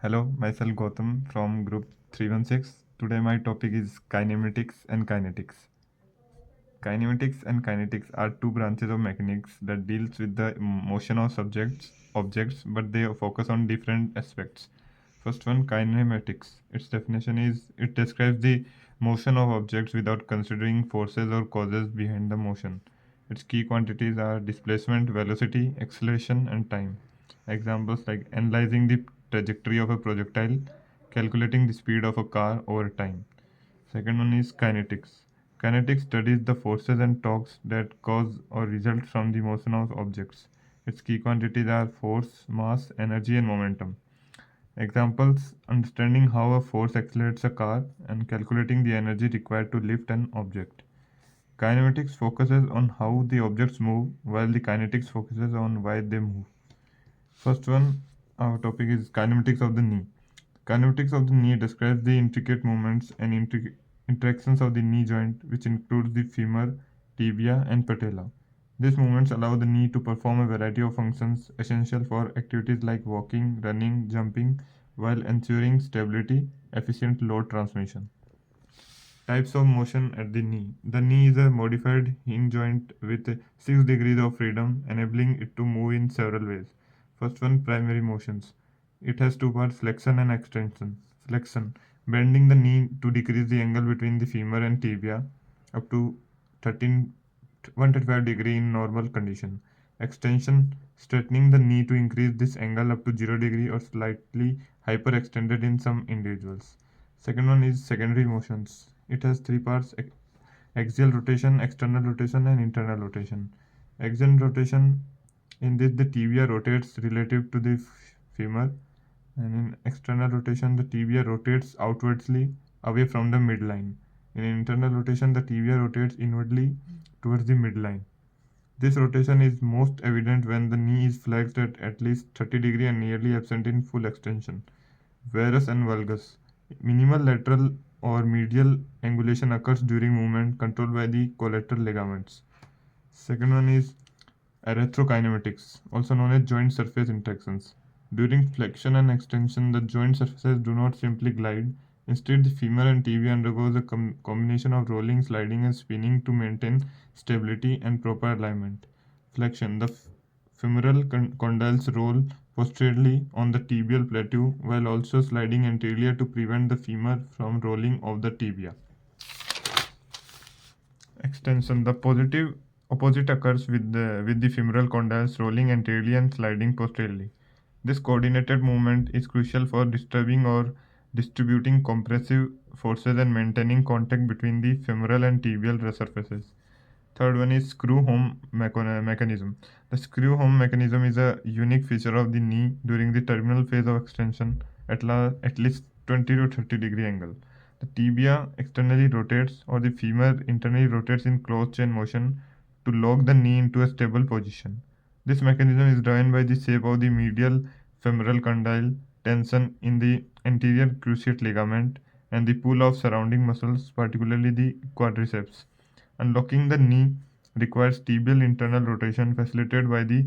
Hello, myself Gautam from group 316. Today my topic is kinematics and kinetics. Kinematics and kinetics are two branches of mechanics that deals with the motion of objects, but they focus on different aspects. First one, kinematics. Its definition is it describes the motion of objects without considering forces or causes behind the motion. Its key quantities are displacement, velocity, acceleration, and time. Examples like analyzing the trajectory of a projectile, calculating the speed of a car over time. Second one is kinetics. Kinetics studies the forces and torques that cause or result from the motion of objects. Its key quantities are force, mass, energy, and momentum. Examples understanding how a force accelerates a car and calculating the energy required to lift an object. Kinematics focuses on how the objects move, while the kinetics focuses on why they move. First one, our topic is kinematics of the knee. Kinematics of the knee describes the intricate movements and interactions of the knee joint, which includes the femur, tibia, and patella. These movements allow the knee to perform a variety of functions essential for activities like walking, running, jumping, while ensuring stability, efficient load transmission. Types of motion at the knee. The knee is a modified hinge joint with 6 degrees of freedom, enabling it to move in several ways. First one, primary motions. It has two parts, flexion and extension. Flexion, bending the knee to decrease the angle between the femur and tibia up to 13 135 degree in normal condition. Extension, straightening the knee to increase this angle up to 0 degree or slightly hyperextended in some individuals. Second one is secondary motions. It has three parts, axial rotation, external rotation, and internal rotation. Axial rotation, in this the tibia rotates relative to the femur, and in external rotation the tibia rotates outwardly away from the midline. In internal rotation the tibia rotates inwardly towards the midline. This rotation is most evident when the knee is flexed at least 30 degree and nearly absent in full extension. Varus and valgus. Minimal lateral or medial angulation occurs during movement controlled by the collateral ligaments. Second one is arthrokinematics, also known as joint surface interactions. During flexion and extension, the joint surfaces do not simply glide. Instead, the femur and tibia undergoes a combination of rolling, sliding, and spinning to maintain stability and proper alignment. Flexion. The femoral condyles roll posteriorly on the tibial plateau while also sliding anterior to prevent the femur from rolling off the tibia. Extension. The positive opposite occurs with the femoral condyles rolling anteriorly and sliding posteriorly. This coordinated movement is crucial for disturbing or distributing compressive forces and maintaining contact between the femoral and tibial surfaces. Third one is screw home mechanism. The screw home mechanism is a unique feature of the knee during the terminal phase of extension at least 20 to 30 degree angle. The tibia externally rotates or the femur internally rotates in closed chain motion to lock the knee into a stable position. This mechanism is driven by the shape of the medial femoral condyle, tension in the anterior cruciate ligament, and the pull of surrounding muscles, particularly the quadriceps. Unlocking the knee requires tibial internal rotation facilitated by the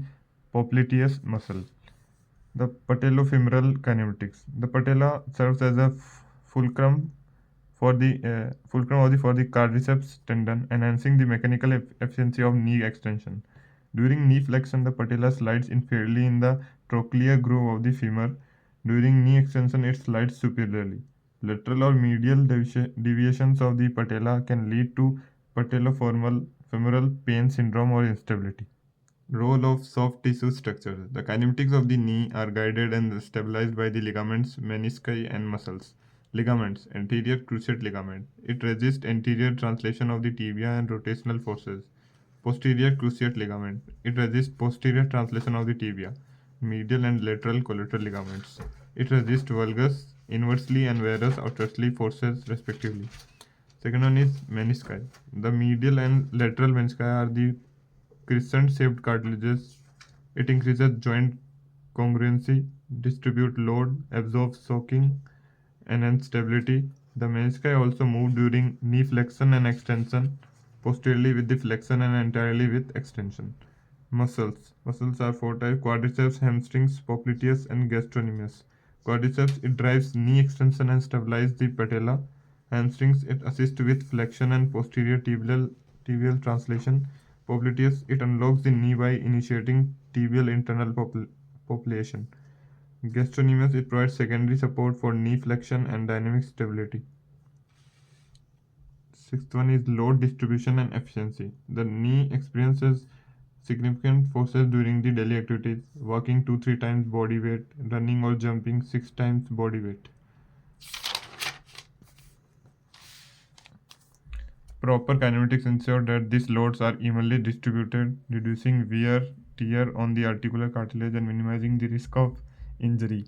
popliteus muscle. The patellofemoral kinematics. The patella serves as a fulcrum for the quadriceps tendon, enhancing the mechanical efficiency of knee extension. During knee flexion, the patella slides inferiorly in the trochlear groove of the femur. During knee extension, it slides superiorly. Lateral or medial deviations of the patella can lead to patellofemoral pain syndrome or instability. Role of soft tissue structures. The kinematics of the knee are guided and stabilized by the ligaments, menisci, and muscles. Ligaments. Anterior cruciate ligament. It resists anterior translation of the tibia and rotational forces. Posterior cruciate ligament. It resists posterior translation of the tibia. Medial and lateral collateral ligaments. It resists valgus inversely and varus outwardly forces respectively. Second one is menisci. The medial and lateral menisci are the crescent-shaped cartilages. It increases joint congruency, distribute load, absorb shocking, enhance stability. The menisci also move during knee flexion and extension, posteriorly with the flexion and anteriorly with extension. Muscles. Muscles are four types: quadriceps, hamstrings, popliteus, and gastrocnemius. Quadriceps, it drives knee extension and stabilizes the patella. Hamstrings, it assists with flexion and posterior tibial translation. Popliteus, it unlocks the knee by initiating tibial internal population. Gastrocnemius, it provides secondary support for knee flexion and dynamic stability. Sixth one is load distribution and efficiency. The knee experiences significant forces during the daily activities, walking 2-3 times body weight, running or jumping 6 times body weight. Proper kinematics ensure that these loads are evenly distributed, reducing wear, tear on the articular cartilage and minimizing the risk of injury.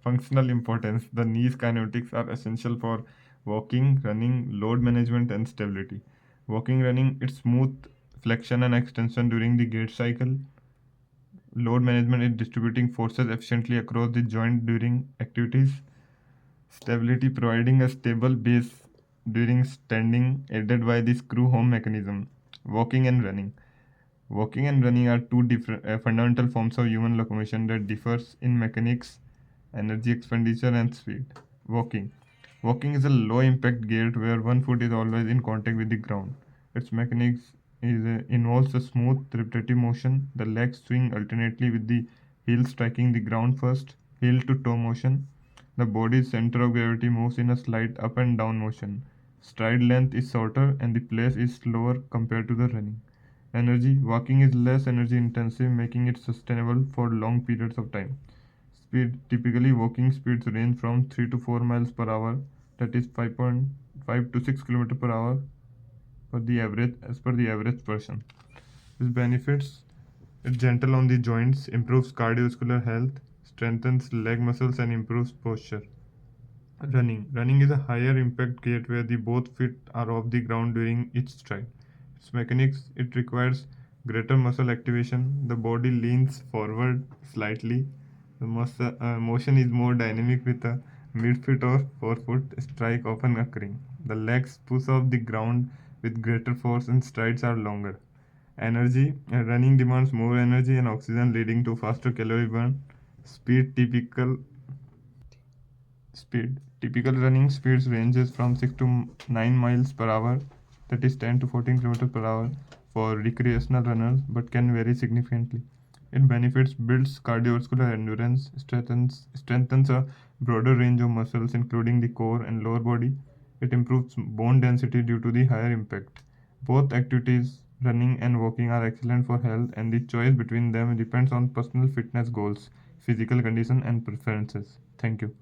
Functional importance. The knees kinematics are essential for walking, running, load management, and stability. Walking, running, it's smooth flexion and extension during the gait cycle. Load management is distributing forces efficiently across the joint during activities. Stability, providing a stable base during standing, aided by the screw home mechanism. Walking and running. Walking and running are two different fundamental forms of human locomotion that differs in mechanics, energy expenditure, and speed. Walking. Walking is a low impact gait where one foot is always in contact with the ground. Its mechanics involves a smooth, repetitive motion. The legs swing alternately with the heel striking the ground first, heel to toe motion. The body's center of gravity moves in a slight up and down motion. Stride length is shorter and the pace is slower compared to the running. Energy. Walking is less energy intensive, making it sustainable for long periods of time. Speed. Typically, walking speeds range from 3 to 4 miles per hour, that is 5.5 to 6 km per hour for the average, as per the average person. This benefits it gentle on the joints, improves cardiovascular health, strengthens leg muscles, and improves posture. Running. Running is a higher impact gait where the both feet are off the ground during each stride. Its mechanics, it requires greater muscle activation. The body leans forward slightly. The motion is more dynamic with a midfoot or forefoot strike often occurring. The legs push off the ground with greater force and strides are longer. Energy. Running demands more energy and oxygen leading to faster calorie burn. Speed typical Speed. Typical running speeds ranges from 6 to 9 miles per hour, that is 10 to 14 kilometers per hour for recreational runners, but can vary significantly. It benefits builds cardiovascular endurance, strengthens a broader range of muscles including the core and lower body. It improves bone density due to the higher impact. Both activities, running and walking, are excellent for health, and the choice between them depends on personal fitness goals, physical condition, and preferences. Thank you.